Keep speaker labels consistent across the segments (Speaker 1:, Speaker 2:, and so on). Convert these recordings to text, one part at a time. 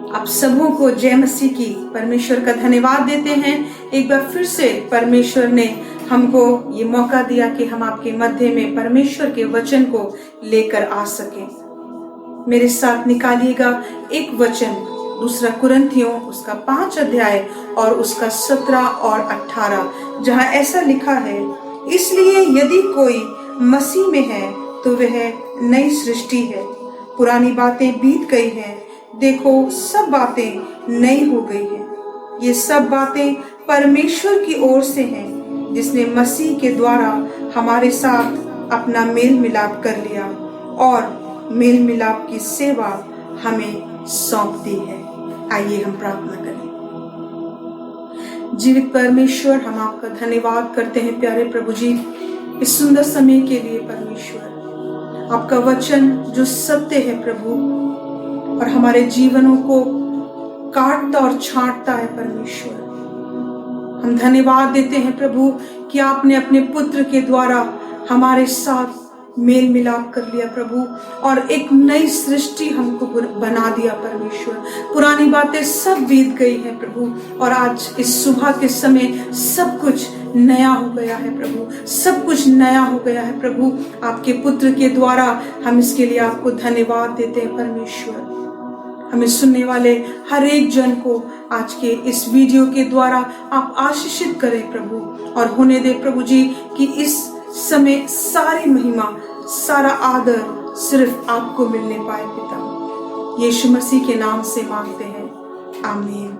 Speaker 1: आप सबों को जय मसीह की परमेश्वर का धन्यवाद देते हैं। एक बार फिर से परमेश्वर ने हमको ये मौका दिया कि हम आपके मध्य में परमेश्वर के वचन को लेकर आ सकें। मेरे साथ निकालिएगा एक वचन, दूसरा कुरिन्थियों उसका 5 अध्याय और उसका 17 और 18, जहां ऐसा लिखा है, इसलिए यदि कोई मसीह में है तो वह नई सृष्टि है, पुरानी बातें बीत गई हैं, देखो सब बातें नई हो गई हैं। ये सब बातें परमेश्वर की ओर से हैं, जिसने मसीह के द्वारा हमारे साथ अपना मेल मिलाप कर लिया और मेल मिलाप की सेवा हमें सौंप दी है। आइए हम प्रार्थना करें। जीवित परमेश्वर, हम आपका धन्यवाद करते हैं प्यारे प्रभु जी, इस सुंदर समय के लिए। परमेश्वर, आपका वचन जो सत्य है प्रभु, और हमारे जीवनों को काटता और छांटता है परमेश्वर, हम धन्यवाद देते हैं प्रभु कि आपने अपने पुत्र के द्वारा हमारे साथ मेल मिलाप कर लिया प्रभु, और एक नई सृष्टि हमको बना दिया परमेश्वर। पुरानी बातें सब बीत गई हैं प्रभु, और आज इस सुबह के समय सब कुछ नया हो गया है प्रभु, सब कुछ नया हो गया है प्रभु, आपके पुत्र के द्वारा। हम इसके लिए आपको धन्यवाद देते हैं परमेश्वर। हमें सुनने वाले हर एक जन को आज के इस वीडियो के द्वारा आप आशीषित करें प्रभु, और होने दे प्रभु जी कि इस समय सारी महिमा, सारा आदर सिर्फ आपको मिलने पाए पिता। यीशु मसीह के नाम से मांगते हैं, आमीन।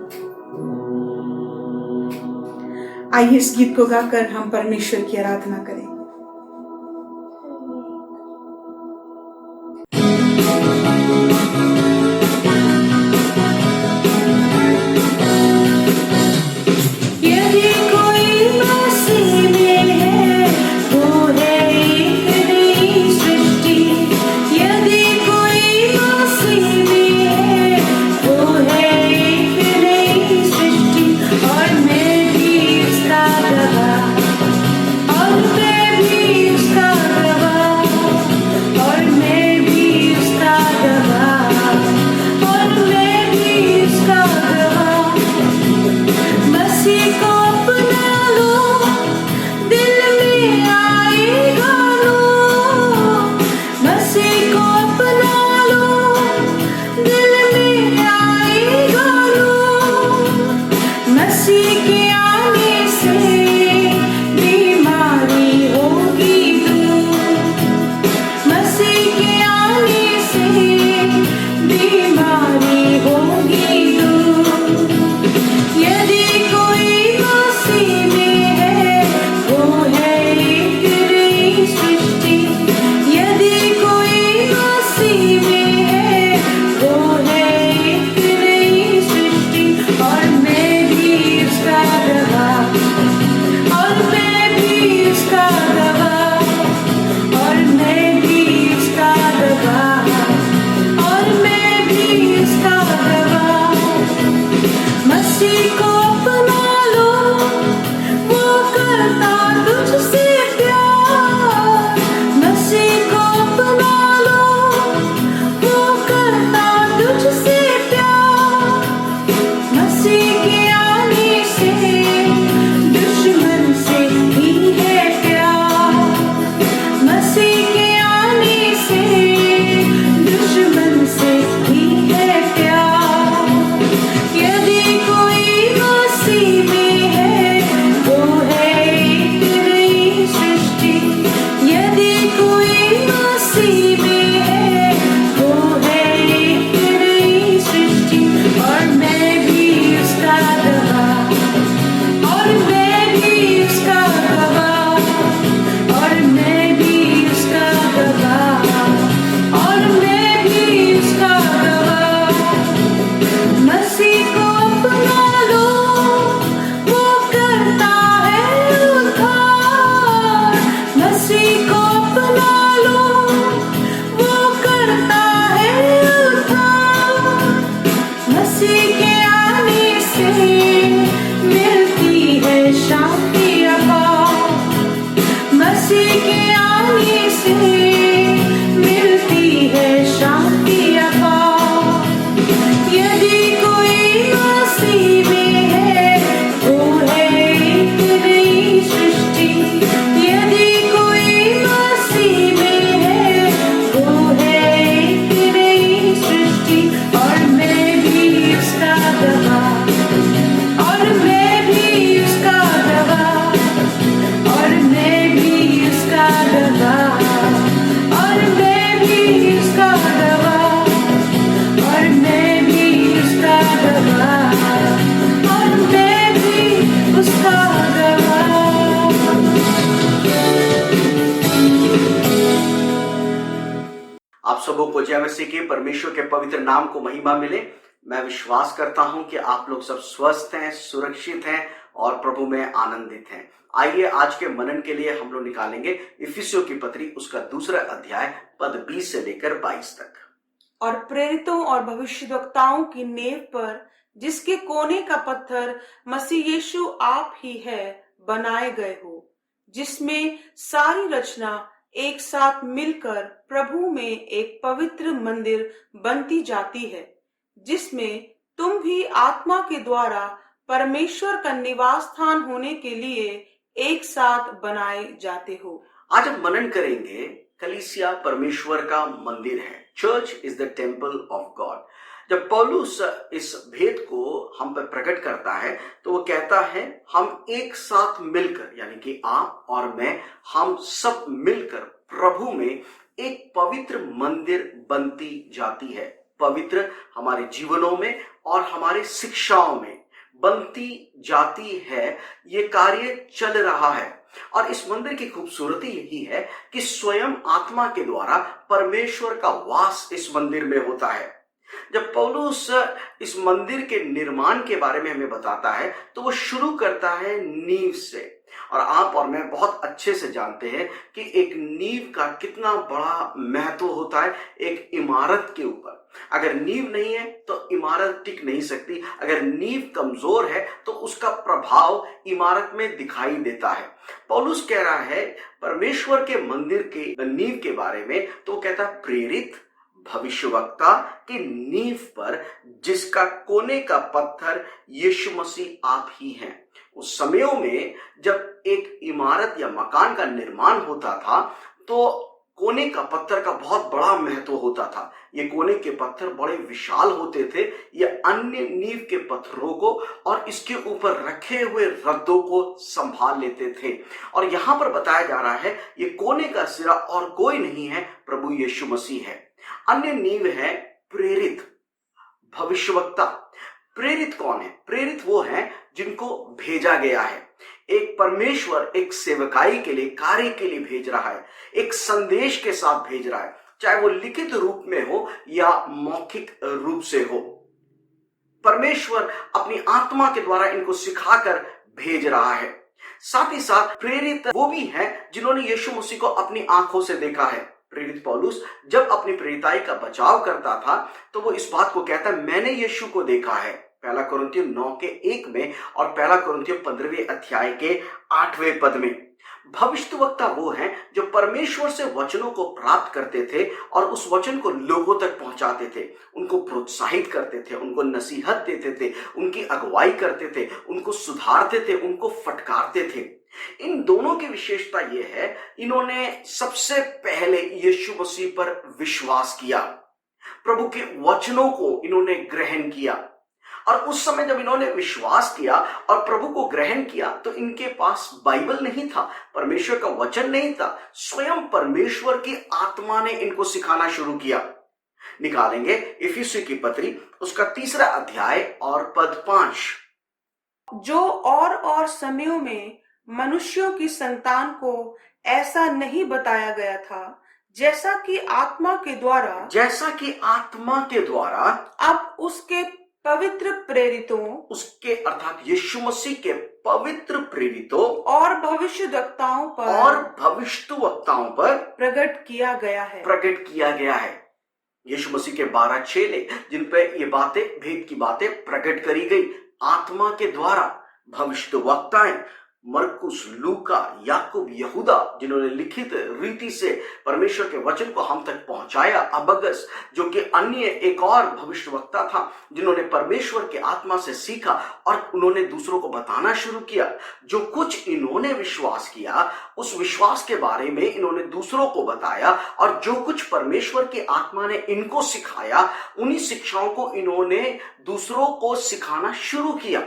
Speaker 1: आइए इस गीत को गाकर हम परमेश्वर की आराधना करें।
Speaker 2: मिलती है शांति अपार। यदि आप सबों को जय मसीह के परमेश्वर के पवित्र नाम को महिमा मिले। मैं विश्वास करता हूं कि आप लोग सब स्वस्थ हैं, सुरक्षित हैं और प्रभु में आनंदित हैं। आइए आज के मनन के लिए हम लोग निकालेंगे इफिसियों की पत्री उसका 2 अध्याय पद 20 से लेकर 22 तक।
Speaker 1: और प्रेरितों और भविष्यद्वक्ताओं की नींव पर, जिसके कोने का पत्थर मसीह यीशु आप ही है, बनाए गए हो, जिसमें सारी रचना एक साथ मिलकर प्रभु में एक पवित्र मंदिर बनती जाती है, जिसमें तुम भी आत्मा के द्वारा परमेश्वर का निवास स्थान होने के लिए एक साथ बनाए जाते हो।
Speaker 2: आज हम मनन करेंगे कलीसिया परमेश्वर का मंदिर है। Church is the temple of God. जब पौलुस इस भेद को हम पर प्रकट करता है तो वो कहता है हम एक साथ मिलकर, यानी कि आप और मैं, हम सब मिलकर प्रभु में एक पवित्र मंदिर बनती जाती है। पवित्र हमारे जीवनों में और हमारे शिक्षाओं में बनती जाती है। ये कार्य चल रहा है और इस मंदिर की खूबसूरती यही है कि स्वयं आत्मा के द्वारा परमेश्वर का वास इस मंदिर में होता है। जब पौलुस इस मंदिर के निर्माण के बारे में हमें बताता है तो वो शुरू करता है नींव से। और आप और मैं बहुत अच्छे से जानते हैं कि एक नींव का कितना बड़ा महत्व होता है एक इमारत के ऊपर। अगर नींव नहीं है तो इमारत टिक नहीं सकती। अगर नींव कमजोर है तो उसका प्रभाव इमारत में दिखाई देता है। पौलुस कह रहा है परमेश्वर के मंदिर के नींव के बारे में, तो वो कहता है प्रेरित भविष्यवक्ता की नींव पर, जिसका कोने का पत्थर यीशु मसीह आप ही हैं। उस समयों में जब एक इमारत या मकान का निर्माण होता था तो कोने का पत्थर का बहुत बड़ा महत्व होता था। ये कोने के पत्थर बड़े विशाल होते थे। ये अन्य नींव के पत्थरों को और इसके ऊपर रखे हुए रद्दों को संभाल लेते थे। और यहां पर बताया जा रहा है ये कोने का सिरा और कोई नहीं है, प्रभु यीशु मसीह है। अन्य नींव है प्रेरित भविष्यवक्ता। प्रेरित कौन है? प्रेरित वो हैं जिनको भेजा गया है। एक परमेश्वर एक सेवकाई के लिए, कार्य के लिए भेज रहा है, एक संदेश के साथ भेज रहा है, चाहे वो लिखित रूप में हो या मौखिक रूप से हो। परमेश्वर अपनी आत्मा के द्वारा इनको सिखाकर भेज रहा है। साथ ही साथ प्रेरित वो भी हैं जिन्होंने यीशु मसीह को अपनी आंखों से देखा है। प्रेरित पौलुस जब अपनी प्रेरिताई का बचाव करता था तो वो इस बात को कहता है मैंने यीशु को देखा है, 1 कुरिन्थियों 9:1 में और 1 कुरिन्थियों 15वें अध्याय के 8वें पद में। भविष्यद्वक्ता वो हैं जो परमेश्वर से वचनों को प्राप्त करते थे और उस वचन को लोगों तक पहुंचाते थे, उनको प्रोत्साहित करते थे, उनको नसीहत देते थे, उनकी अगुवाई करते थे, उनको सुधारते थे, उनको फटकारते थे। इन दोनों की विशेषता यह है इन्होंने सबसे पहले यीशु मसीह पर विश्वास किया, प्रभु के वचनों को इन्होंने ग्रहण किया। और उस समय जब इन्होंने विश्वास किया और प्रभु को ग्रहण किया तो इनके पास बाइबल नहीं था, परमेश्वर का वचन नहीं था, स्वयं परमेश्वर की आत्मा ने इनको सिखाना शुरू किया। निकालेंगे इफिसियों की पत्री उसका 3 अध्याय और पद 5।
Speaker 1: जो और समयों में मनुष्यों की संतान को ऐसा नहीं बताया गया था, जैसा कि आत्मा के द्वारा अब उसके पवित्र प्रेरितों,
Speaker 2: उसके अर्थात यीशु मसीह के पवित्र प्रेरितों
Speaker 1: और भविष्यद्वक्ताओं पर प्रकट किया गया है।
Speaker 2: यीशु मसीह के 12 चेले जिन पे ये बातें, भेद की बातें प्रकट करी गई आत्मा के द्वारा, भविष्यद्वक्ताएं मरकुस, लूका, याकूब, यहूदा, जिन्होंने लिखित रीति से परमेश्वर के वचन को हम तक पहुंचाया, अबगस जो कि अन्य एक और भविष्यवक्ता था जिन्होंने परमेश्वर के आत्मा से सीखा और उन्होंने दूसरों को बताना शुरू किया। जो कुछ इन्होंने विश्वास किया उस विश्वास के बारे में इन्होंने दूसरों को बताया और जो कुछ परमेश्वर की आत्मा ने इनको सिखाया उन्हीं शिक्षाओं को इन्होंने दूसरों को सिखाना शुरू किया।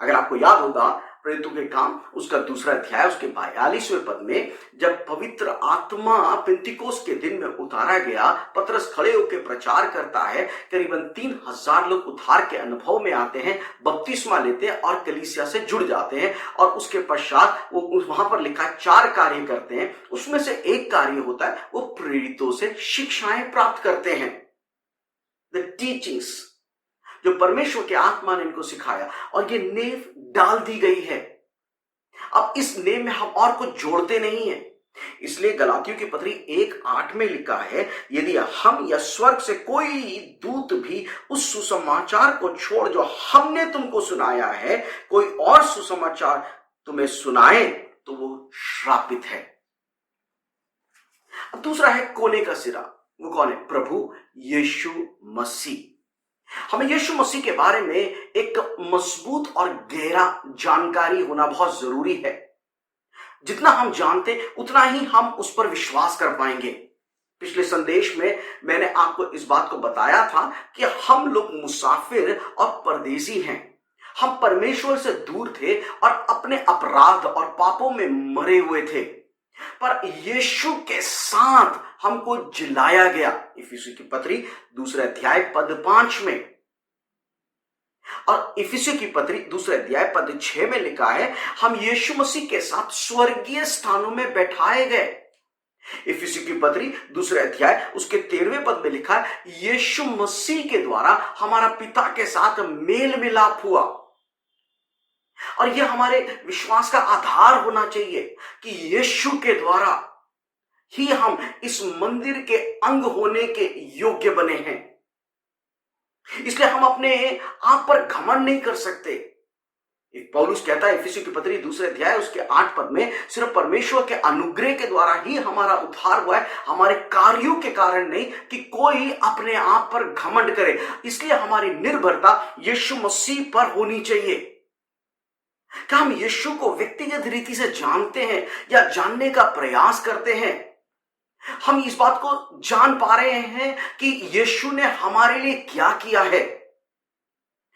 Speaker 2: अगर आपको याद होगा प्रेरितों के काम उसका 2 अध्याय उसके 42वें पद में, जब पवित्र आत्मा पेंतिकोस के दिन में उतारा गया, पतरस खड़े होकर प्रचार करता है। करीबन 3000 लोग उद्धार के अनुभव में आते हैं, बपतिस्मा लेते हैं और कलीसिया से जुड़ जाते हैं। और उसके पश्चात वो वहां पर लिखा 4 कार्य करते हैं। उसमें से एक कार्य होता है वो प्रेरितों से शिक्षाएं प्राप्त करते हैं, द टीचिंग्स, जो परमेश्वर के आत्मा ने इनको सिखाया और ये नींव डाल दी गई है। अब इस नींव में हम और कुछ जोड़ते नहीं है। इसलिए गलातियों की पत्री 1:8 में लिखा है, यदि हम या स्वर्ग से कोई दूत भी उस सुसमाचार को छोड़ जो हमने तुमको सुनाया है, कोई और सुसमाचार तुम्हें सुनाए तो वो श्रापित है। अब दूसरा है कोने का सिरा। वो कौन है? प्रभु यीशु मसीह। हमें यीशु मसीह के बारे में एक मजबूत और गहरा जानकारी होना बहुत जरूरी है। जितना हम जानते उतना ही हम उस पर विश्वास कर पाएंगे। पिछले संदेश में मैंने आपको इस बात को बताया था कि हम लोग मुसाफिर और परदेसी हैं। हम परमेश्वर से दूर थे और अपने अपराध और पापों में मरे हुए थे, पर यीशु के साथ हमको जिलाया गया। इफिसियों की पत्री 2 अध्याय पद 5 में, और इफिसियों की पत्री 2 अध्याय पद 6 में लिखा है, हम यीशु मसीह के साथ स्वर्गीय स्थानों में बैठाए गए। इफिसियों की पत्री 2 अध्याय उसके 13वें पद में लिखा है, यीशु मसीह के द्वारा हमारा पिता के साथ मेल मिलाप हुआ। और यह हमारे विश्वास का आधार होना चाहिए कि यीशु के द्वारा ही हम इस मंदिर के अंग होने के योग्य बने हैं। इसलिए हम अपने आप पर घमंड नहीं कर सकते। पौलुस कहता है इफिसियों की पत्री 2 अध्याय उसके 8 पद में, सिर्फ परमेश्वर के अनुग्रह के द्वारा ही हमारा उद्धार हुआ है, हमारे कार्यों के कारण नहीं कि कोई अपने आप पर घमंड करे। इसलिए हमारी निर्भरता यीशु मसीह पर होनी चाहिए। क्या हम यीशु को व्यक्तिगत रीति से जानते हैं या जानने का प्रयास करते हैं? हम इस बात को जान पा रहे हैं कि यीशु ने हमारे लिए क्या किया है,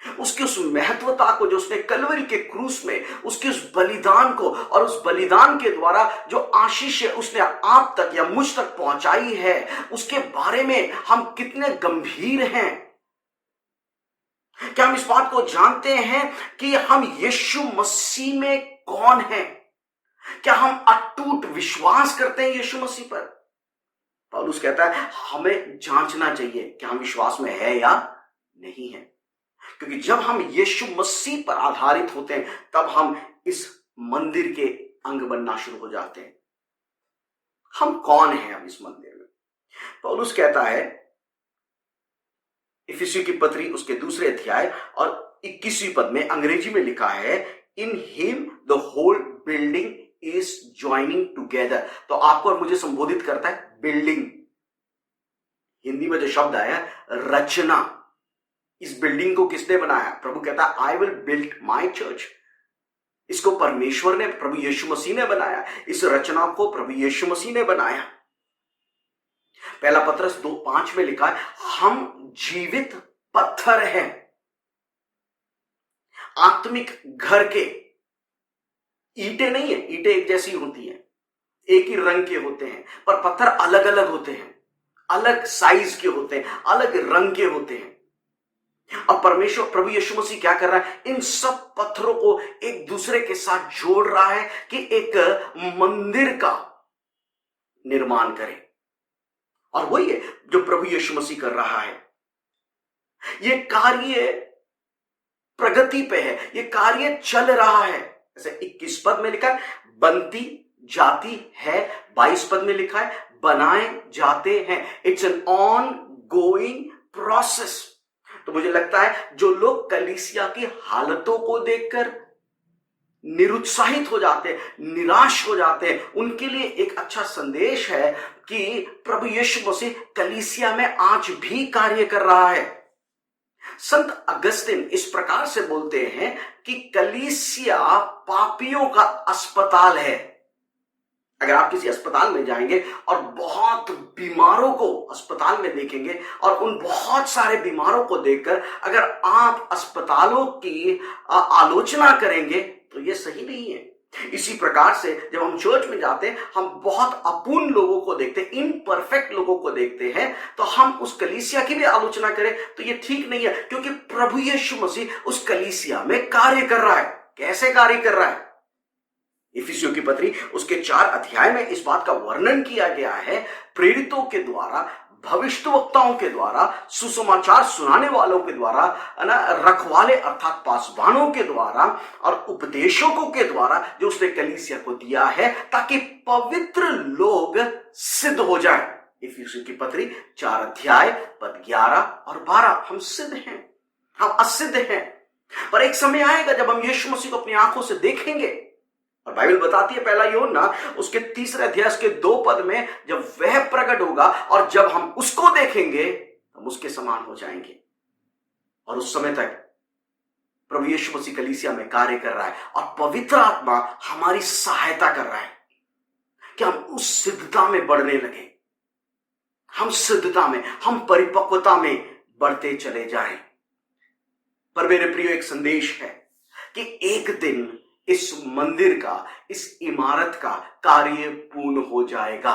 Speaker 2: उसकी उस महत्वता को, जो उसने कलवरी के क्रूस में उसके उस बलिदान को, और उस बलिदान के द्वारा जो आशीष उसने आप तक या मुझ तक पहुंचाई है, उसके बारे में हम कितने गंभीर हैं। क्या हम इस बात को जानते हैं कि हम यीशु मसीह में कौन हैं? क्या हम अटूट विश्वास करते हैं यीशु मसीह पर? पौलुस कहता है हमें जांचना चाहिए कि हम विश्वास में है या नहीं है, क्योंकि जब हम यीशु मसीह पर आधारित होते हैं तब हम इस मंदिर के अंग बनना शुरू हो जाते हैं। हम कौन हैं अब इस मंदिर में? पौलुस कहता है इफिसियों की पत्री उसके 2 अध्याय और 21वीं पद में, अंग्रेजी में लिखा है, in him the whole building is joining together. तो आपको और मुझे संबोधित करता है बिल्डिंग। हिंदी में जो शब्द आया रचना, इस बिल्डिंग को किसने बनाया? प्रभु कहता है I will build my church. इसको परमेश्वर ने, प्रभु यीशु मसीह ने बनाया। इस रचना को प्रभु यीशु मसीह ने बनाया। पहला पत्रस 2:5 में लिखा है, हम जीवित पत्थर हैं, आत्मिक घर के। ईंटें नहीं है, ईंटें एक जैसी होती हैं, एक ही रंग के होते हैं, पर पत्थर अलग अलग होते हैं, अलग साइज के होते हैं, अलग रंग के होते हैं। अब परमेश्वर प्रभु यीशु मसीह क्या कर रहा है? इन सब पत्थरों को एक दूसरे के साथ जोड़ रहा है कि एक मंदिर का निर्माण करें। और वही है जो प्रभु यीशु मसीह कर रहा है। ये कार्य प्रगति पे है, ये कार्य चल रहा है। जैसे 21 पद में लिखा है बनती जाती है, 22 पद में लिखा है बनाए जाते हैं। It's an on going process. तो मुझे लगता है जो लोग कलीसिया की हालतों को देखकर निरुत्साहित हो जाते हैं, निराश हो जाते हैं, उनके लिए एक अच्छा संदेश है कि प्रभु यीशु मसीह कलीसिया में आज भी कार्य कर रहा है। संत अगस्तिन इस प्रकार से बोलते हैं कि कलीसिया पापियों का अस्पताल है। अगर आप किसी अस्पताल में जाएंगे और बहुत बीमारों को अस्पताल में देखेंगे और उन बहुत सारे बीमारों को देखकर अगर आप अस्पतालों की आलोचना करेंगे तो ये सही नहीं है। इसी प्रकार से जब हम चर्च में जाते हैं, हम बहुत अपूर्ण लोगों को देखते हैं, इम्परफेक्ट लोगों को देखते हैं, तो हम उस कलीसिया की भी आलोचना करें तो ये ठीक नहीं है, क्योंकि प्रभु यीशु मसीह उस कलीसिया में कार्य कर रहा है। कैसे कार्य कर रहा है? इफिसियों की पत्री उसके 4 अध्याय में इस बात का वर्णन किया गया है। प्रेरितों के द्वारा, भविष्यवक्ताओं के द्वारा, सुसमाचार सुनाने वालों के द्वारा, रखवाले अर्थात पासवानों के द्वारा और उपदेशकों के द्वारा जो उसने कलीसिया को दिया है, ताकि पवित्र लोग सिद्ध हो जाए। इफिसियों की पत्री 4 अध्याय पद 11 और 12। हम सिद्ध हैं, हम असिद्ध हैं, पर एक समय आएगा जब हम यीशु मसीह को अपनी आंखों से देखेंगे। और बाइबल बताती है, पहला यूहन्ना उसके 3 अध्याय के 2 पद में, जब वह प्रकट होगा और जब हम उसको देखेंगे हम उसके समान हो जाएंगे। और उस समय तक प्रभु यीशु मसीह कलीसिया में कार्य कर रहा है और पवित्र आत्मा हमारी सहायता कर रहा है कि हम उस सिद्धता में बढ़ने लगे, हम सिद्धता में, हम परिपक्वता में बढ़ते चले जाएं। पर मेरे प्रियो, एक संदेश है कि एक दिन इस मंदिर का, इस इमारत का कार्य पूर्ण हो जाएगा।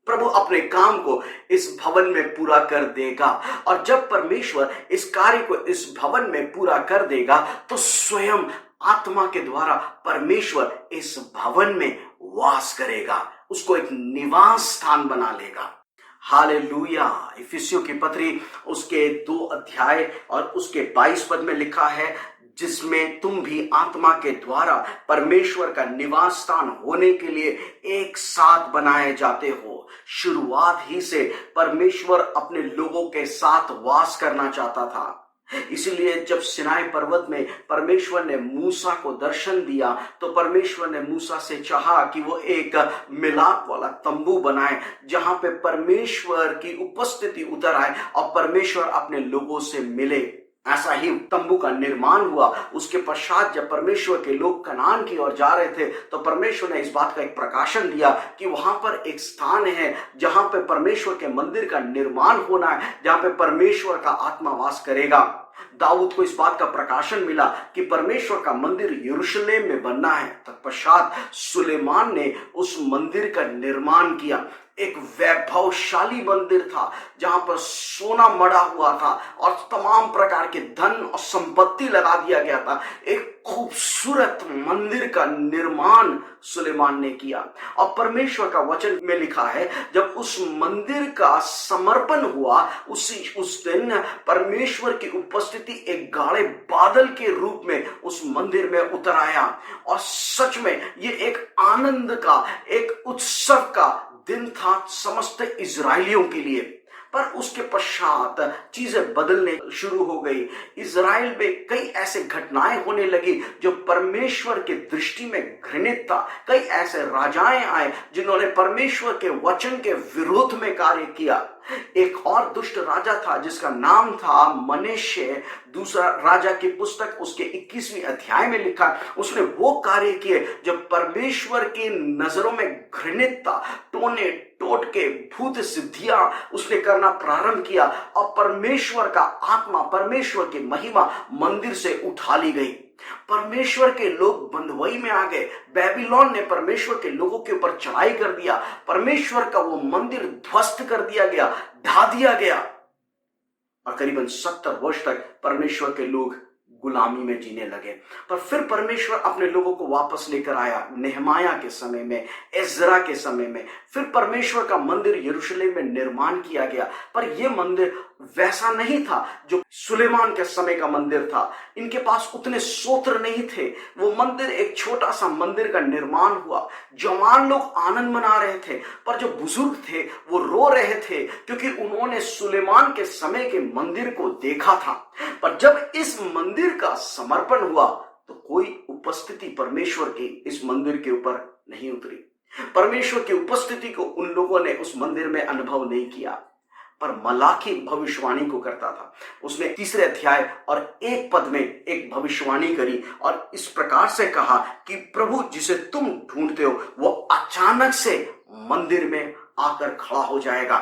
Speaker 2: प्रभु अपने काम को इस भवन में पूरा कर देगा, और जब परमेश्वर इस कार्य को इस भवन में पूरा कर देगा तो स्वयं आत्मा के द्वारा परमेश्वर इस भवन में वास करेगा, उसको एक निवास स्थान बना लेगा। हालेलुया। इफिसियों की पत्री उसके 2 अध्याय और उसके 22 पद में लिखा है, जिसमें तुम भी आत्मा के द्वारा परमेश्वर का निवास स्थान होने के लिए एक साथ बनाए जाते हो। शुरुआत ही से परमेश्वर अपने लोगों के साथ वास करना चाहता था। इसलिए जब सिनाई पर्वत में परमेश्वर ने मूसा को दर्शन दिया तो परमेश्वर ने मूसा से चाहा कि वो एक मिलाप वाला तंबू बनाए, जहां पे परमेश्वर की उपस्थिति उतर आए और परमेश्वर अपने लोगों से मिले। ऐसा ही तंबू का निर्माण हुआ। उसके पश्चात जब परमेश्वर के लोग कनान की ओर जा रहे थे तो परमेश्वर ने इस बात का एक प्रकाशन दिया कि वहां पर एक स्थान है जहां पे परमेश्वर के मंदिर का निर्माण होना है, जहां पे परमेश्वर का आत्मा वास करेगा। दाऊद को इस बात का प्रकाशन मिला कि परमेश्वर का मंदिर यरूशलेम में बनना है। तत्पश्चात सुलेमान ने उस मंदिर का निर्माण किया। एक वैभवशाली मंदिर था जहां पर सोना मढ़ा हुआ था और तमाम प्रकार के धन और संपत्ति लगा दिया गया था। एक खूबसूरत मंदिर का निर्माण सुलेमान ने किया। और परमेश्वर का वचन में लिखा है, जब उस मंदिर का समर्पण हुआ उस दिन परमेश्वर की उपस्थिति एक गाढ़े बादल के रूप में उस मंदिर में उतर आया। और सच में ये एक आनंद का, एक उत्सव का दिन था समस्त इजरायलियों के लिए। पर उसके पश्चात चीजें बदलने शुरू हो गई। इजराइल में कई ऐसे घटनाएं होने लगी जो परमेश्वर की दृष्टि में घृणित था। कई ऐसे राजाएं आए जिन्होंने परमेश्वर के वचन के विरोध में कार्य किया। एक और दुष्ट राजा था जिसका नाम था मनश्शे। दूसरा राजा की पुस्तक उसके 21वें अध्याय में लिखा, उसने वो कार्य किए जो परमेश्वर की नजरों में घृणित था। टोने टोट के भूत सिद्धियां उसने करना प्रारंभ किया और परमेश्वर का आत्मा, परमेश्वर की महिमा मंदिर से उठा ली गई। परमेश्वर के लोग बंधुआई में आ गए। बेबीलोन ने परमेश्वर के लोगों के ऊपर चढ़ाई कर दिया। परमेश्वर का वो मंदिर ध्वस्त कर दिया गया, ढा दिया गया और करीबन 70 वर्ष तक परमेश्वर के लोग गुलामी में जीने लगे। पर फिर परमेश्वर अपने लोगों को वापस लेकर आया। नेहमाया के समय में, एजरा के समय में फिर परमेश्वर का मंदिर यरूशलेम में निर्माण किया गया। पर यह मंदिर वैसा नहीं था जो सुलेमान के समय का मंदिर था। इनके पास उतने स्तोत्र नहीं थे। वो मंदिर एक छोटा सा मंदिर का निर्माण हुआ। जवान लोग आनंद मना रहे थे, पर जो बुजुर्ग थे वो रो रहे थे क्योंकि उन्होंने सुलेमान के समय के मंदिर को देखा था। पर जब इस मंदिर का समर्पण हुआ तो कोई उपस्थिति परमेश्वर की इस मंदिर के ऊपर नहीं उतरी। परमेश्वर की उपस्थिति को उन लोगों ने उस मंदिर में अनुभव नहीं किया। पर मलाकी भविष्यवाणी को करता था। उसने 3 अध्याय और 1 पद में एक भविष्यवाणी करी और इस प्रकार से कहा कि प्रभु जिसे तुम ढूंढते हो वो अचानक से मंदिर में आकर खड़ा हो जाएगा।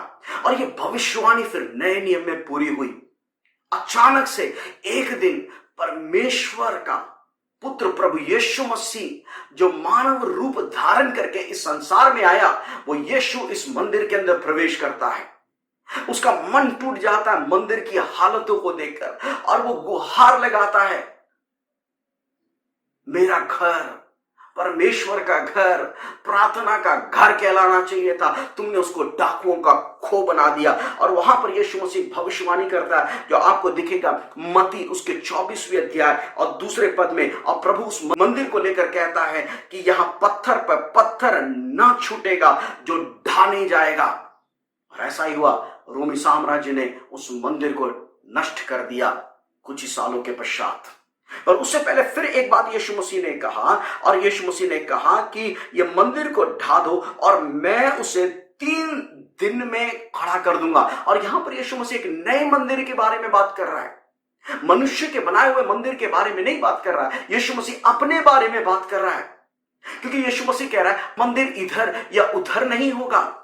Speaker 2: और ये भविष्यवाणी फिर नए नियम में पूरी हुई। अचानक से एक दिन परमेश्वर का पुत्र प्रभु यीशु मसीह जो मानव रूप धारण करके इस संसार में आया, वो यीशु इस मंदिर के अंदर प्रवेश करता है। उसका मन टूट जाता है मंदिर की हालतों को देखकर और वो गुहार लगाता है, मेरा घर, परमेश्वर का घर, प्रार्थना का घर कहलाना चाहिए था, तुमने उसको डाकुओं का खो बना दिया। और वहां पर यीशु मसीह भविष्यवाणी करता है जो आपको दिखेगा मत्ती उसके 24वें अध्याय और दूसरे पद में। और प्रभु उस मंदिर को लेकर कहता है कि यहां पत्थर पर पत्थर ना छूटेगा जो ढा नहीं जाएगा। और ऐसा ही हुआ, रोमी साम्राज्य ने उस मंदिर को नष्ट कर दिया कुछ ही सालों के पश्चात। और उससे पहले फिर एक बात यीशु मसीह ने कहा, और यीशु मसीह ने कहा कि ये मंदिर को ढा दो और मैं उसे 3 दिन में खड़ा कर दूंगा। और यहां पर यीशु मसीह एक नए मंदिर के बारे में बात कर रहा है, मनुष्य के बनाए हुए मंदिर के बारे में नहीं बात कर रहा है। यीशु मसीह अपने बारे में बात कर रहा है, क्योंकि यीशु मसीह कह रहा है मंदिर इधर या उधर नहीं होगा।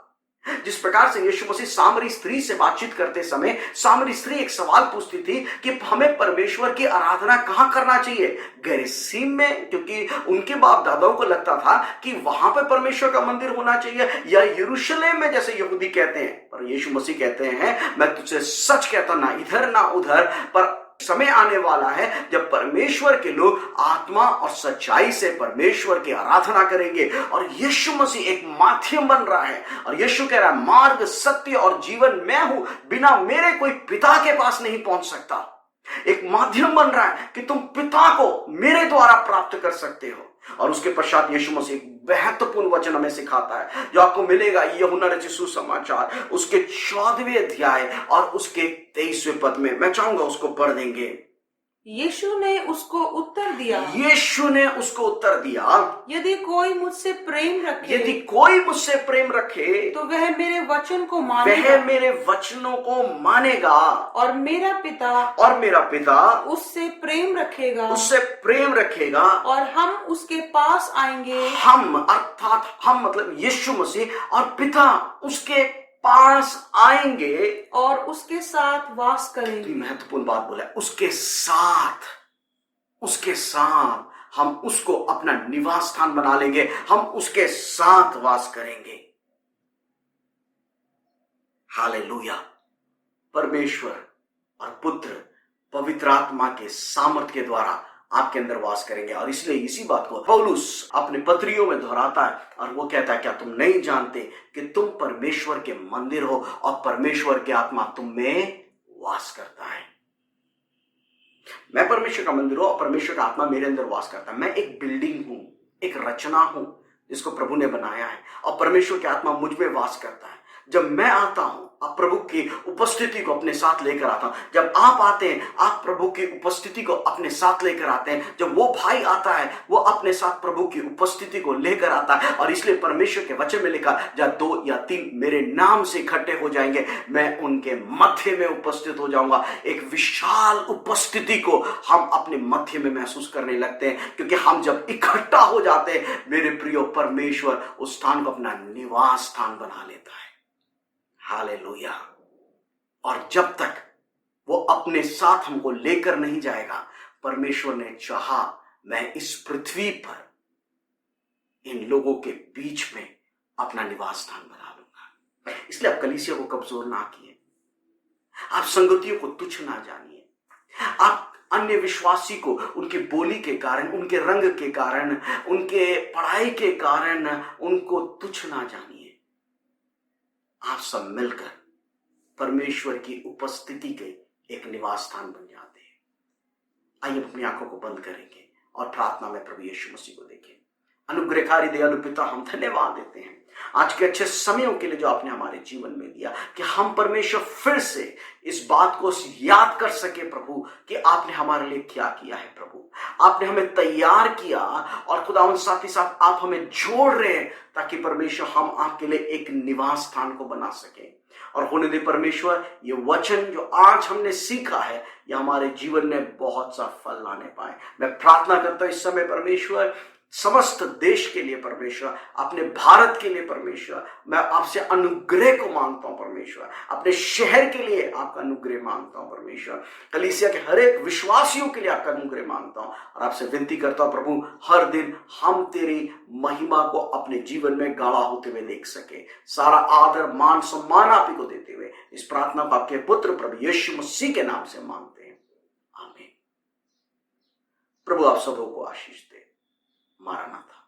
Speaker 2: जिस प्रकार से यीशु मसीह सामरी स्त्री से बातचीत करते समय सामरी स्त्री एक सवाल पूछती थी कि हमें परमेश्वर की आराधना कहां करना चाहिए, गेरिसीम में, क्योंकि उनके बाप दादाओं को लगता था कि वहां पे परमेश्वर का मंदिर होना चाहिए, या यरूशलेम में जैसे यहूदी कहते हैं। पर यीशु मसीह कहते हैं मैं तुझसे सच कहता, ना इधर ना उधर, पर समय आने वाला है जब परमेश्वर के लोग आत्मा और सच्चाई से परमेश्वर की आराधना करेंगे। और यीशु मसीह एक माध्यम बन रहा है, और यीशु कह रहा है मार्ग, सत्य और जीवन मैं हूं, बिना मेरे कोई पिता के पास नहीं पहुंच सकता। एक माध्यम बन रहा है कि तुम पिता को मेरे द्वारा प्राप्त कर सकते हो। और उसके पश्चात यीशु मसीह एक महत्वपूर्ण वचन हमें सिखाता है जो आपको मिलेगा यूहन्ना रचित सुसमाचार उसके 14वें अध्याय और उसके 23वें पद में। मैं चाहूंगा उसको पढ़ देंगे।
Speaker 1: यीशु ने उसको उत्तर दिया,
Speaker 2: यीशु ने उसको उत्तर दिया,
Speaker 1: यदि कोई मुझसे प्रेम रखे,
Speaker 2: यदि कोई मुझसे प्रेम रखे
Speaker 1: तो वह मेरे वचन को मानेगा,
Speaker 2: वह मेरे वचनों को मानेगा,
Speaker 1: और मेरा पिता उससे प्रेम रखेगा, और हम उसके पास आएंगे।
Speaker 2: हम अर्थात हम मतलब यीशु मसीह और पिता उसके पास आएंगे
Speaker 1: और उसके साथ वास करेंगे।
Speaker 2: महत्वपूर्ण बात बोला, उसके साथ हम उसको अपना निवास स्थान बना लेंगे, हम उसके साथ वास करेंगे। हालेलुया। परमेश्वर और पुत्र पवित्र आत्मा के सामर्थ्य के द्वारा आपके अंदर वास करेंगे। और इसलिए इसी बात को पौलुस अपने पत्रियों में दोहराता है और वो कहता है क्या तुम नहीं जानते कि तुम परमेश्वर के मंदिर हो और परमेश्वर की आत्मा तुम में वास करता है। मैं परमेश्वर का मंदिर हूं और परमेश्वर का आत्मा मेरे अंदर वास करता है। मैं एक बिल्डिंग हूं, एक रचना हूं जिसको प्रभु ने बनाया है, और परमेश्वर की आत्मा मुझ में वास करता है। जब मैं आता हूं, आप प्रभु की उपस्थिति को अपने साथ लेकर आता हूं। जब आप आते हैं, आप प्रभु की उपस्थिति को अपने साथ लेकर आते हैं। जब वो भाई आता है, वो अपने साथ प्रभु की उपस्थिति को लेकर आता है। और इसलिए परमेश्वर के वचन में लिखा, जब 2 या 3 मेरे नाम से इकट्ठे हो जाएंगे, मैं उनके मध्य में उपस्थित हो जाऊंगा। एक विशाल उपस्थिति को हम अपने मध्य में महसूस करने लगते हैं, क्योंकि हम जब इकट्ठा हो जाते हैं, मेरे प्रियो, परमेश्वर उस स्थान को अपना निवास स्थान बना लेता है। हालेलुया। और जब तक वो अपने साथ हमको लेकर नहीं जाएगा, परमेश्वर ने चाहा मैं इस पृथ्वी पर इन लोगों के बीच में अपना निवास स्थान बना लूंगा। इसलिए आप कलीसिया को कमजोर ना किए, आप संगतियों को तुच्छ ना जानिए, आप अन्य विश्वासी को उनकी बोली के कारण, उनके रंग के कारण, उनके पढ़ाई के कारण उनको तुच्छ ना जानिए। आप सब मिलकर परमेश्वर की उपस्थिति के एक निवास स्थान बन जाते हैं। आइए अपनी आंखों को बंद करेंगे और प्रार्थना में प्रभु यीशु मसीह को देखें। अनुग्रहकारी दयालु पिता, हम धन्यवाद देते हैं आज के अच्छे समयों के लिए जो आपने हमारे जीवन में दिया, कि हम परमेश्वर फिर से इस बात को याद कर सके प्रभु कि आपने हमारे लिए क्या किया है। प्रभु आपने हमें तैयार किया, और खुदावंद साथ ही साथ आप हमें जोड़ रहे हैं ताकि परमेश्वर हम आपके लिए एक निवास स्थान को बना सके। और होने दे परमेश्वर, ये वचन जो आज हमने सीखा है, ये हमारे जीवन में बहुत सा फल लाने पाए। मैं प्रार्थना करता हूं इस समय परमेश्वर समस्त देश के लिए परमेश्वर, अपने भारत के लिए परमेश्वर, मैं आपसे अनुग्रह को मांगता हूं परमेश्वर। अपने शहर के लिए आपका अनुग्रह मांगता हूं परमेश्वर। कलीसिया के हर एक विश्वासियों के लिए आपका अनुग्रह मांगता हूं और आपसे विनती करता हूं प्रभु, हर दिन हम तेरी महिमा को अपने जीवन में गाढ़ा होते हुए देख सके। सारा आदर मान सम्मान आप ही को देते हुए इस प्रार्थना को आपके पुत्र प्रभु यीशु मसीह के नाम से मांगते हैं, आमीन। प्रभु आप सबों को आशीष दे। मारनाथा।